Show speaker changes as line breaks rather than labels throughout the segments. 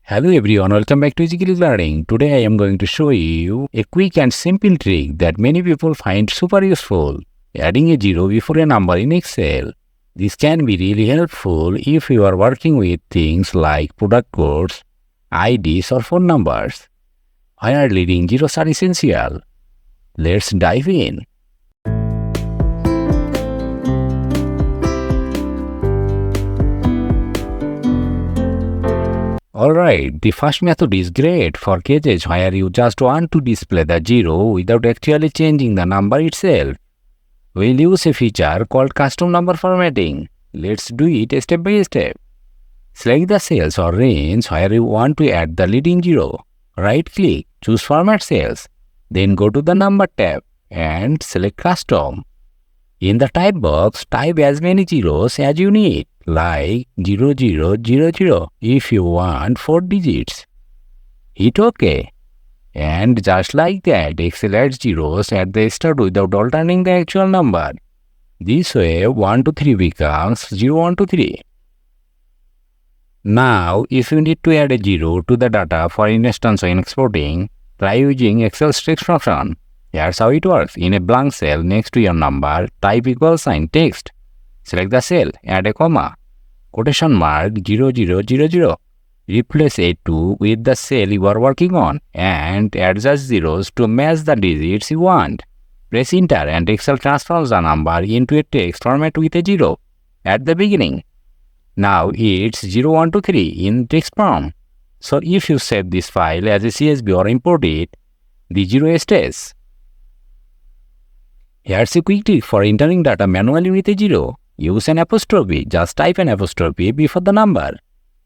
Hello everyone, welcome back to Easy Learning. Today I am going to show you a quick and simple trick that many people find super useful. Adding a zero before a number in Excel. This can be really helpful if you are working with things like product codes, IDs or phone numbers, where leading zeros are essential. Let's dive in. Alright, the first method is great for cases where you just want to display the zero without actually changing the number itself. We'll use a feature called custom number formatting. Let's do it step by step. Select the cells or range where you want to add the leading zero. Right-click, choose Format Cells. Then go to the Number tab and select Custom. In the type box, type as many zeros as you need, like 0000 if you want 4 digits. Hit OK. And just like that, Excel adds zeros at the start without altering the actual number. This way, 123 becomes 0123. Now, if you need to add a zero to the data, for instance when exporting, try using Excel's text function. Here's how it works. In a blank cell next to your number, type =, text. Select the cell, add a comma, quotation mark 0000. Replace A2 with the cell you are working on and adjust zeros to match the digits you want. Press enter and Excel transforms the number into a text format with a zero at the beginning. Now it's 0123 in text form. So if you save this file as a CSV or import it, the zero stays. Here's a quick trick for entering data manually with a zero. Use an apostrophe. Just type an apostrophe before the number.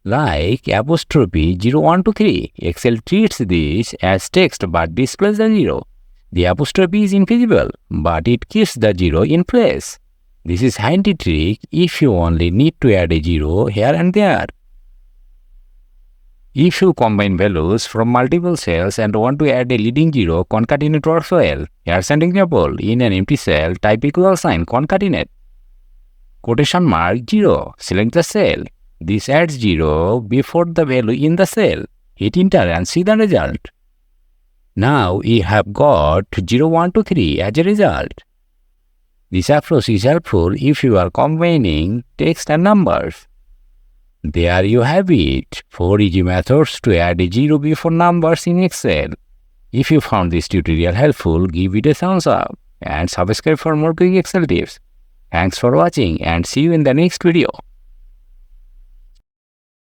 Like apostrophe 0123. Excel treats this as text but displays the zero. The apostrophe is invisible, but it keeps the zero in place. This is handy trick if you only need to add a zero here and there. If you combine values from multiple cells and want to add a leading zero, concatenate works well. Here's an example. In an empty cell, type =, concatenate. Quotation mark 0. Select the cell. This adds 0 before the value in the cell. Hit enter and see the result. Now we have got 0123 as a result. This approach is helpful if you are combining text and numbers. There you have it, 4 easy methods to add a zero before numbers in Excel. If you found this tutorial helpful, give it a thumbs up and subscribe for more quick Excel tips. Thanks for watching and see you in the next video.